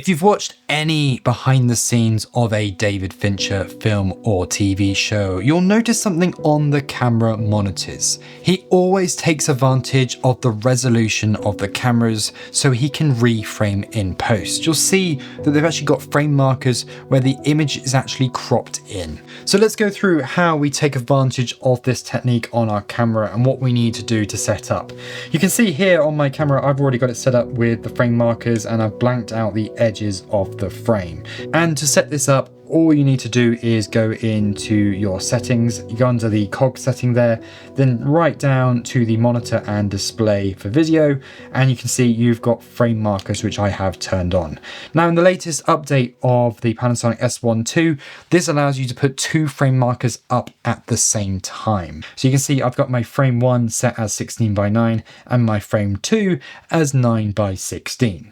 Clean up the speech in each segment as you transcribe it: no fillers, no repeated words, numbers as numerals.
If you've watched any behind the scenes of a David Fincher film or TV show, you'll notice something on the camera monitors. He always takes advantage of the resolution of the cameras so he can reframe in post. You'll see that they've actually got frame markers where the image is actually cropped in. So let's go through how we take advantage of this technique on our camera and what we need to do to set up. You can see here on my camera, I've already got it set up with the frame markers and I've blanked out the edges of the frame. And to set this up, all you need to do is go into your settings, you go under the cog setting there, then right down to the monitor and display for video, and you can see you've got frame markers, which I have turned on. Now in the latest update of the Panasonic S1ii, this allows you to put 2 frame markers up at the same time. So you can see I've got my frame 1 set as 16:9 and my frame 2 as 9:16.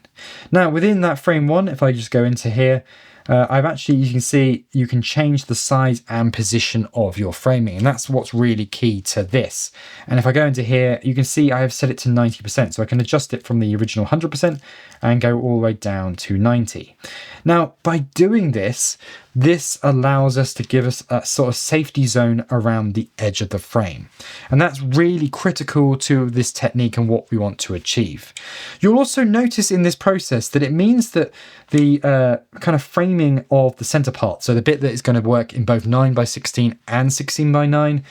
Now within that frame 1, if I just go into here, you can see you can change the size and position of your framing, and that's what's really key to this. And if I go into here, you can see I have set it to 90%, so I can adjust it from the original 100% and go all the way down to 90. Now, by doing this, this allows us to give us a sort of safety zone around the edge of the frame. And that's really critical to this technique and what we want to achieve. You'll also notice in this process that it means that the kind of framing of the center part, so the bit that is going to work in both 9:16 and 16:9,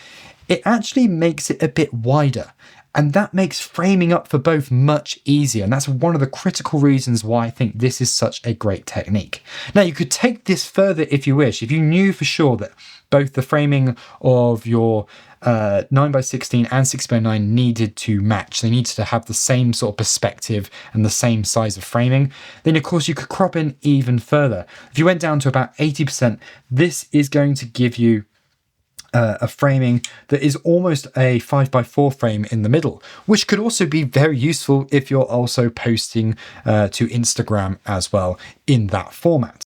it actually makes it a bit wider. And that makes framing up for both much easier. And that's one of the critical reasons why I think this is such a great technique. Now, you could take this further if you wish. If you knew for sure that both the framing of your 9:16 and 16:9 needed to match, they needed to have the same sort of perspective and the same size of framing, then of course you could crop in even further. If you went down to about 80%, this is going to give you a framing that is almost a 5:4 frame in the middle, which could also be very useful if you're also posting to Instagram as well in that format.